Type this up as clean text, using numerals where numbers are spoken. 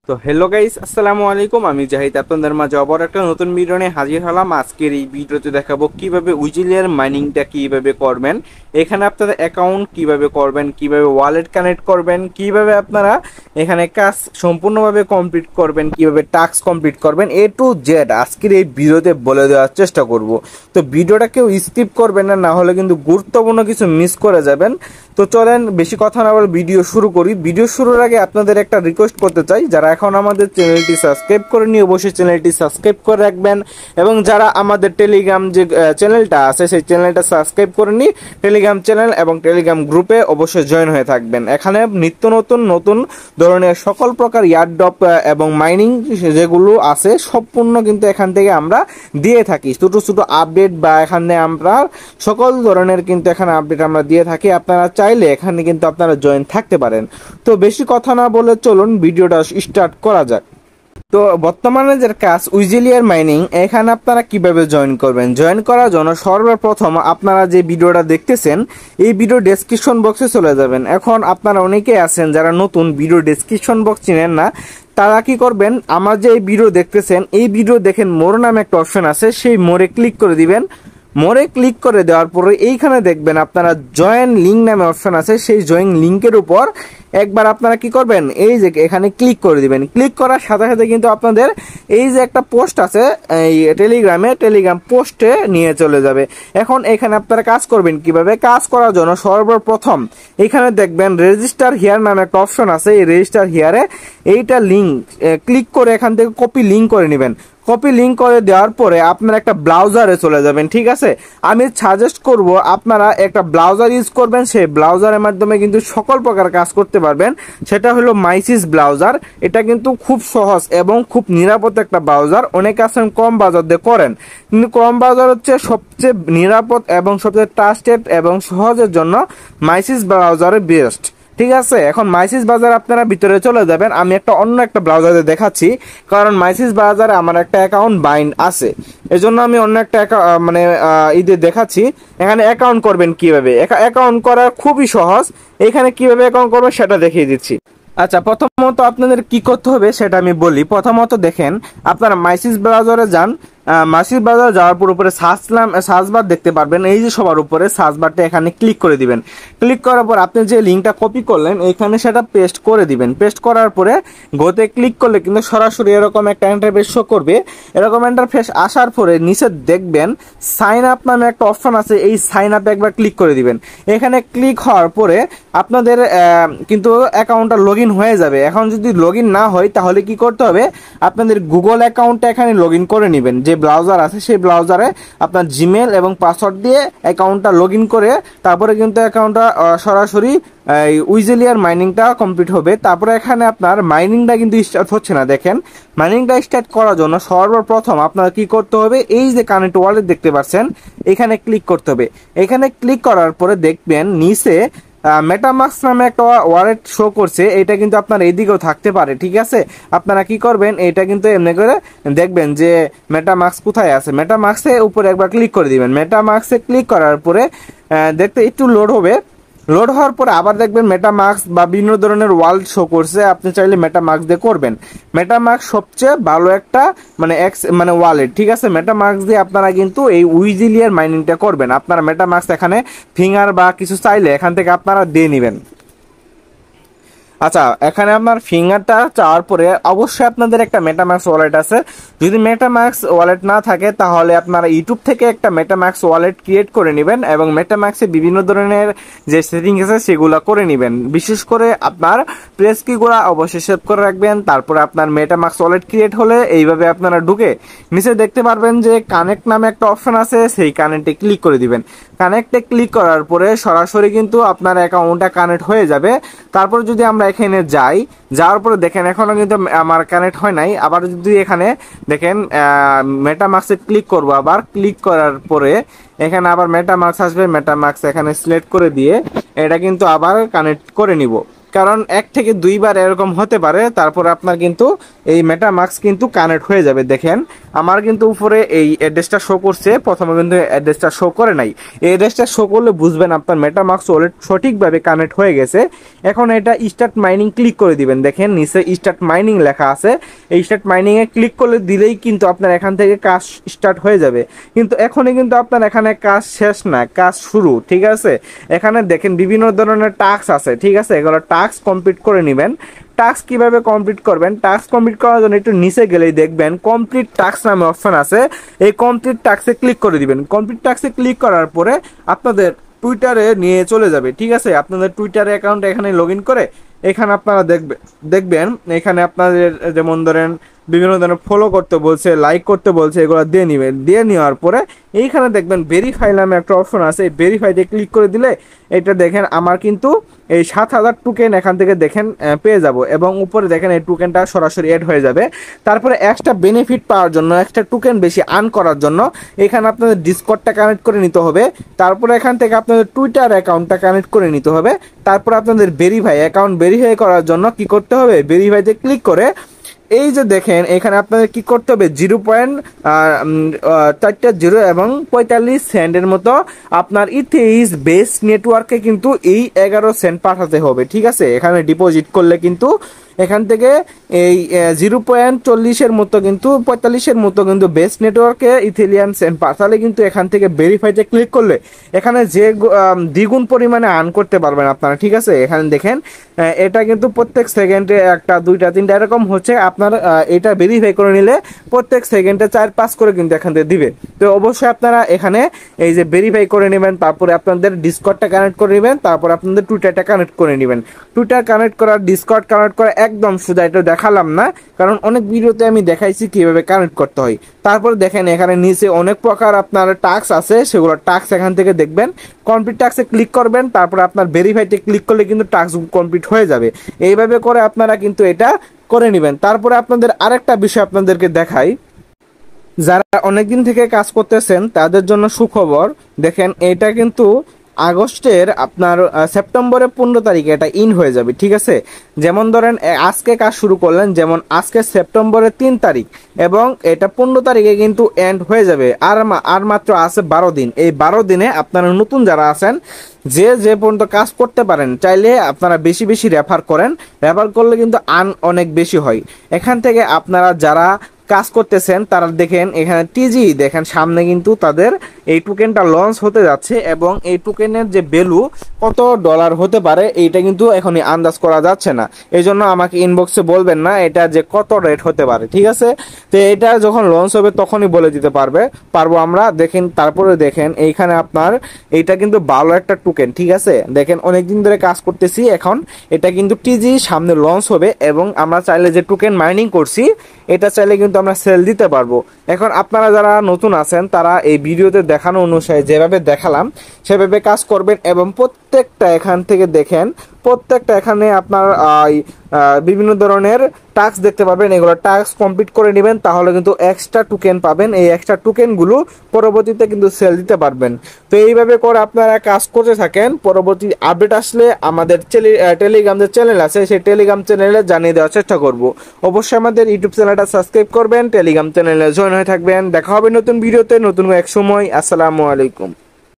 তো hello guys, আসসালামু আলাইকুম। আমি জাহিদ আপনাদের মাঝে আবার একটা নতুন ভিডিও নিয়ে হাজির হলাম। আজকের এই ভিডিওতে দেখাবো কিভাবে উইজিলিয়ার মাইনিংটা কিভাবে করবেন, এখানে আপনারা অ্যাকাউন্ট কিভাবে করবেন, কিভাবে ওয়ালেট কানেক্ট করবেন, কিভাবে আপনারা এখানে কাজ সম্পূর্ণভাবে কমপ্লিট করবেন, কিভাবে টাস্ক কমপ্লিট করবেন, এ টু জেড আজকের এই ভিডিওতে বলে দেওয়ার চেষ্টা করব। তো ভিডিওটা কেউ স্কিপ করবেন না, না হলে কিন্তু গুরুত্বপূর্ণ কিছু মিস করে যাবেন। তো চলেন বেশি কথা না বলে ভিডিও শুরু করি। ভিডিও শুরুর আগে আপনাদের একটা রিকোয়েস্ট করতে চাই, যারা এখন আমাদের চ্যানেলটি সাবস্ক্রাইব করেনি অবশ্যই চ্যানেলটি সাবস্ক্রাইব করে রাখবেন, এবং যারা আমাদের টেলিগ্রাম যে চ্যানেলটা আছে সেই চ্যানেলটা সাবস্ক্রাইব করেনি, টেলিগ্রাম চ্যানেল এবং টেলিগ্রাম গ্রুপে অবশ্যই জয়েন হয়ে থাকবেন। এখানে নিত্য নতুন নতুন ধরনের সকল প্রকার ইয়ারড্রপ এবং মাইনিং যেগুলো আছে সম্পূর্ণ কিন্তু এখান থেকে আমরা দিয়ে থাকি। ছোটো ছোটো আপডেট বা এখানে আমরা সকল ধরনের কিন্তু এখানে আপডেট আমরা দিয়ে থাকি। আপনারা চাইলে এখানে কিন্তু আপনারা জয়েন থাকতে পারেন। তো বেশি কথা না বলে চলুন ভিডিওটা স্টার্ট করা যাক। তো বর্তমানে যে কাজ উইজিলিয়ার মাইনিং, এখানে আপনারা কিভাবে জয়েন করবেন। জয়েন করার জন্য সর্বপ্রথম আপনারা যে ভিডিওটা দেখতেছেন এই ভিডিও ডেসক্রিপশন বক্সে চলে যাবেন। এখন আপনারা অনেকেই আছেন যারা নতুন, ভিডিও ডেসক্রিপশন বক্স চিনেন না, তারা কি করবেন, আমার যে এই ভিডিও দেখতেছেন এই ভিডিও দেখেন মোর নামে একটা অপশন আছে, সেই মোরে ক্লিক করে দিবেন। মোরে ক্লিক করে দেওয়ার পরে এইখানে দেখবেন আপনারা জয়েন লিঙ্ক নামে অপশন আছে, সেই জয়েন লিঙ্কের উপর একবার আপনারা কি করবেন, এই যে এখানে ক্লিক করে দিবেন। ক্লিক করার সাথে সাথে কিন্তু আপনাদের এই যে একটা পোস্ট আছে এই টেলিগ্রাম পোস্টে নিয়ে চলে যাবে। এখন এখানে আপনারা কাজ করবেন কিভাবে। কাজ করার জন্য সর্বপ্রথম এখানে দেখবেন রেজিস্টার হিয়ার নামে একটা অপশন আছে, এই রেজিস্টার হিয়ারে এইটা লিঙ্ক ক্লিক করে এখান থেকে কপি লিঙ্ক করে নেবেন। কপি লিঙ্ক করে দেওয়ার পরে আপনারা একটা ব্রাউজারে চলে যাবেন, ঠিক আছে। আমি সাজেস্ট করব আপনারা একটা ব্রাউজার ইউজ করবেন, সেই ব্রাউজারের মাধ্যমে কিন্তু সকল প্রকার কাজ করতে পারবেন। সেটা হলো মাইসিস ব্রাউজার। এটা কিন্তু খুব সহজ এবং খুব নিরাপদ একটা ব্রাউজার। অনেকে আছেন কম বাজার দিয়ে করেন, কিন্তু কম বাজার হচ্ছে সবচেয়ে নিরাপদ এবং সবচেয়ে ট্রাস্টেড এবং সহজের জন্য মাইসিস ব্রাউজারে বেস্ট, ঠিক আছে। এখন মাইসিস বাজার আপনারা ভিতরে চলে যাবেন। আমি অন্য একটা ব্রাউজারে দেখাচ্ছি, কারণ মাইসিস বাজারে আমার একটা অ্যাকাউন্ট বাইন্ড আছে, এজন্য আমি অন্য একটা ঈদে দেখাচ্ছি। এখানে অ্যাকাউন্ট করবেন কিভাবে। অ্যাকাউন্ট করা খুবই সহজ। এখানে কিভাবে অ্যাকাউন্ট করবেন সেটা দেখিয়ে দিচ্ছি। আচ্ছা, প্রথমত আপনাদের কি করতে হবে সেটা আমি বলি। প্রথমত দেখেন, আপনারা মাইসিস ব্রাউজারে যান। মাইসিস ব্রাউজারে যাওয়ার পর উপরে সার্চ বার দেখতে পারবেন, এই যে সবার উপরে সার্চ বারটা এখানে ক্লিক করে দিবেন। ক্লিক করার পর আপনি যে লিঙ্কটা কপি করলেন এখানে সেটা পেস্ট করে দিবেন। পেস্ট করার পরে গোতে ক্লিক করলে কিন্তু সরাসরি এরকম একটা ইন্টারফেস শো করবে। এরকম ইন্টারফেস আসার পরে নিচে দেখবেন সাইন আপ নামে একটা অপশন আছে, এই সাইন আপে একবার ক্লিক করে দিবেন। এখানে ক্লিক হওয়ার পরে আপনাদের কিন্তু অ্যাকাউন্টটা লগ ইন হয়ে যাবে। এখন যদি লগ ইন না হয় তাহলে কি করতে হবে, আপনাদের গুগল অ্যাকাউন্টটা এখানে লগ ইন করে নেবেন। যে ব্রাউজার আছে সেই ব্রাউজারে আপনার জিমেল এবং পাসওয়ার্ড দিয়ে অ্যাকাউন্টটা লগ ইন করে তারপরে কিন্তু অ্যাকাউন্টটা সরাসরি উইজিলিয়ার মাইনিংটা কমপ্লিট হবে। তারপরে এখানে আপনার মাইনিংটা কিন্তু স্টার্ট হচ্ছে না। দেখেন, মাইনিংটা স্টার্ট করার জন্য সর্বপ্রথম আপনার কি করতে হবে, এই যে কানেক্ট ওয়ালেট দেখতে পাচ্ছেন এখানে ক্লিক করতে হবে। এখানে ক্লিক করার পরে দেখবেন নিচে মেটামাস্ক নামে একটা ওয়ালেট শো করছে, এটা কিন্তু আপনার এইদিকেও থাকতে পারে, ঠিক আছে। আপনারা কি করবেন, এটা কিন্তু এমনি করে দেখবেন যে মেটামাস্ক কোথায় আছে। মেটামাস্কে উপরে একবার ক্লিক করে দিবেন। মেটামাস্কে ক্লিক করার পরে দেখতে একটু লোড হবে। লোড হওয়ার পরে আবার দেখবেন মেটামাস্ক বা বিভিন্ন ধরনের ওয়ালেট শো করছে। আপনি চাইলে মেটামাস্ক দিয়ে করবেন। মেটামাস্ক সবচেয়ে ভালো একটা ওয়ালেট, ঠিক আছে। মেটামাস্ক দিয়ে আপনারা কিন্তু এই উইজিলিয়ার মাইনিংটা করবেন। আপনারা মেটামাস্ক এখানে ফিঙ্গার বা কিছু চাইলে এখান থেকে আপনারা দিয়ে নেবেন। আচ্ছা, এখানে আপনার ফিঙ্গারটা চাওয়ার পরে অবশ্যই আপনাদের একটা মেটামাস্ক ওয়ালেট আছে। যদি মেটামাস্ক ওয়ালেট না থাকে তাহলে আপনারা ইউটিউব থেকে একটা মেটামাস্ক ওয়ালেট ক্রিয়েট করে নেবেন এবং মেটামাস্কে বিভিন্ন ধরনের যে সেটিংস আছে সেগুলো করে নেবেন। বিশেষ করে আপনার প্রেস কিগুলো অবশ্যই সেভ করে রাখবেন। তারপরে আপনার মেটামাস্ক ওয়ালেট ক্রিয়েট হলে এইভাবে আপনারা ঢুকে নিচে দেখতে পারবেন যে কানেক্ট নামে একটা অপশন আছে, সেই কানেক্টে ক্লিক করে দিবেন। কানেক্টে ক্লিক করার পরে সরাসরি কিন্তু আপনার অ্যাকাউন্টটা কানেক্ট হয়ে যাবে। তারপর যদি আমরা এখানে যাওয়ার পরে দেখেন এখনো কিন্তু আমার কানেক্ট হয় নাই। আবার যদি এখানে দেখেন মেটামাস্কে ক্লিক করব, আবার ক্লিক করার পরে এখানে আবার মেটামাস্ক আসবে। মেটামাস্ক এখানে সিলেক্ট করে দিয়ে এটা কিন্তু আবার কানেক্ট করে নিব। কারণ 1 থেকে 2 বার এরকম হতে পারে, তারপর আপনার কিন্তু এই মেটামাস্ক কিন্তু কানেক্ট হয়ে যাবে। দেখেন আমার কিন্তু উপরে এই অ্যাড্রেসটা শো করছে, প্রথমে কিন্তু অ্যাড্রেসটা শো করে নাই। এই অ্যাড্রেসটা শো করলে বুঝবেন আপনার মেটামাস্ক ওয়ালেট সঠিকভাবে কানেক্ট হয়ে গেছে। এখন এটা স্টার্ট মাইনিং ক্লিক করে দিবেন। দেখেন নিচে স্টার্ট মাইনিং লেখা আছে, এই স্টার্ট মাইনিংয়ে ক্লিক করলে দিলেই কিন্তু আপনার এখান থেকে কাজ স্টার্ট হয়ে যাবে। কিন্তু এখনই কিন্তু আপনার এখানে কাজ শেষ না, কাজ শুরু, ঠিক আছে। এখানে দেখেন বিভিন্ন ধরনের টাস্ক আছে, ঠিক আছে, এগুলো টাস্ক কমপ্লিট করে নেবেন। টাস্ক কিভাবে কমপ্লিট করবেন, টাস্ক কমপ্লিট করার জন্য একটু নিচে গেলেই দেখবেন কমপ্লিট টাস্ক নামে অপশন আছে, এই কমপ্লিট টাস্কে ক্লিক করে দিবেন। কমপ্লিট টাস্কে ক্লিক করার পরে আপনাদের টুইটারে নিয়ে চলে যাবে, ঠিক আছে। আপনাদের টুইটার অ্যাকাউন্ট এখানে লগ ইন করে এখানে আপনারা দেখবেন এখানে আপনাদের যেমন ধরেন বিভিন্ন ধরনের ফলো করতে বলছে, লাইক করতে বলছে, এগুলো দিয়ে নেবেন। দিয়ে নেওয়ার পরে এইখানে দেখবেন ভেরিফাই নামে একটা অপশন আছে, এই ভেরিফাইতে ক্লিক করে দিলে এটা দেখেন আমার কিন্তু এই 7,000 টোকেন এখান থেকে দেখেন পেয়ে যাব, এবং উপরে দেখেন এই টোকেনটা সরাসরি অ্যাড হয়ে যাবে। তারপরে এক্সট্রা বেনিফিট পাওয়ার জন্য, এক্সট্রা টোকেন বেশি আর্ন করার জন্য এখানে আপনাদের ডিসকর্ডটা কানেক্ট করে নিতে হবে। তারপরে এখান থেকে আপনাদের টুইটার অ্যাকাউন্টটা কানেক্ট করে নিতে হবে। তারপর আপনাদের ভেরিফাই অ্যাকাউন্ট ভেরিফাই করার জন্য কি করতে হবে, ভেরিফাইতে ক্লিক করে এই যে দেখেন এখানে আপনাদের কি করতে হবে, 0.4 এবং 45 সেন্টের মতো আপনার ইথেইস বেস নেটওয়ার্কে কিন্তু এই 11 সেন্ট পাঠাতে হবে, ঠিক আছে। এখানে ডিপোজিট করলে কিন্তু এখান থেকে এই 0.40-এর মতো কিন্তু 45-এর মতো কিন্তু বেস নেটওয়ার্কে ইথেরিয়াম সেন্ট পাঠালে কিন্তু এখান থেকে ভেরিফাইতে ক্লিক করলে এখানে যে দ্বিগুণ পরিমাণে আর্ন করতে পারবেন আপনারা, ঠিক আছে। এখানে দেখেন এটা কিন্তু প্রত্যেক সেকেন্ডে 1টা 2টা 3টা এরকম হচ্ছে। আপনার এটা ভেরিফাই করে নিলে প্রত্যেক সেকেন্ডে 4-5 করে কিন্তু এখান থেকে দিবে। তো অবশ্যই আপনারা এখানে এই যে ভেরিফাই করে নেবেন, তারপরে আপনাদের ডিসকর্ডটা কানেক্ট করে নেবেন, তারপর আপনাদের টুইটারটা কানেক্ট করে নেবেন। টুইটার কানেক্ট করা, ডিসকর্ড কানেক্ট করা একদম সোজা, এটা দেখালাম না কারণ অনেক ভিডিওতে আমি দেখাইছি কিভাবে কানেক্ট করতে হয়। তারপর দেখেন এখানে নিচে অনেক প্রকার আপনার টাস্ক আছে, সেগুলো টাস্ক এখান থেকে দেখবেন। কমপ্লিট টাস্কে ক্লিক করবেন, তারপর আপনার ভেরিফাইতে ক্লিক করলে কিন্তু টাস্ক কমপ্লিট হয়ে যাবে। এইভাবে করে আপনারা কিন্তু এটা করে নেবেন। তারপরে আপনাদের আরেকটা বিষয় আপনাদেরকে দেখাই, যারা অনেকদিন থেকে কাজ করতেছেন তাদের জন্য সুখবর। দেখেন এটা কিন্তু আগস্টের আপনার সেপ্টেম্বরের 15 তারিখে এটা ইন হয়ে যাবে, ঠিক আছে। যেমন ধরেন আজকে কাজ শুরু করলেন, যেমন আজকে সেপ্টেম্বরের 3 তারিখ এবং এটা 15 তারিখে কিন্তু এন্ড হয়ে যাবে। আর মাত্র আছে 12 দিন। এই 12 দিনে আপনারা নতুন যারা আছেন যে পর্যন্ত কাজ করতে পারেন, চাইলে আপনারা বেশি বেশি রেফার করেন। রেফার করলে কিন্তু আর্ন অনেক বেশি হয়। এখান থেকে আপনারা যারা কাজ করতেছেন তারা দেখেন এখানে টিজি দেখেন সামনে কিন্তু তাদের এই টোকেনটা লঞ্চ হতে যাচ্ছে, এবং এই টোকেনের যে ভ্যালু কত ডলার হতে পারে এইটা কিন্তু এখনই আন্দাজ করা যাচ্ছে না। এই জন্য আমাকে ইনবক্সে বলবেন না এটা যে কত রেট হতে পারে, ঠিক আছে। তো এটা যখন লঞ্চ হবে তখনই বলে দিতে পারবো আমরা। দেখেন তারপরে দেখেন এইখানে আপনার এইটা কিন্তু ভালো একটা টোকেন, ঠিক আছে। দেখেন অনেকদিন ধরে কাজ করতেছি, এখন এটা কিন্তু টিজি সামনে লঞ্চ হবে, এবং আমরা চাইলে যে টোকেন মাইনিং করছি এটা চাইলে কিন্তু আমরা সেল দিতে পারবো। এখন আপনারা যারা নতুন আছেন তারা এই ভিডিওতে দেখানো অনুসারে যেভাবে দেখালাম সেভাবে কাজ করবেন, এবং প্রত্যেকটা এখান থেকে দেখেন প্রত্যেকটা এখানে আপনার বিভিন্ন ধরনের টাস্ক দেখতে পাবেন। এগুলো টাস্ক কমপ্লিট করে নেবেন, তাহলে কিন্তু এক্সট্রা টোকেন পাবেন। এই এক্সট্রা টোকেনগুলো পরবর্তীতে কিন্তু সেল দিতে পারবেন। তো এইভাবে করে আপনারা কাজ করতে থাকেন। পরবর্তী আপডেট আসলে আমাদের টেলিগ্রাম যে চ্যানেল আছে সেই টেলিগ্রাম চ্যানেলে জানিয়ে দেওয়ার চেষ্টা করব। অবশ্যই আমাদের ইউটিউব চ্যানেলটা সাবস্ক্রাইব করবেন, টেলিগ্রাম চ্যানেলে জয়েন হয়ে থাকবেন। দেখা হবে নতুন ভিডিওতে নতুন এক সময়। আসসালামু আলাইকুম।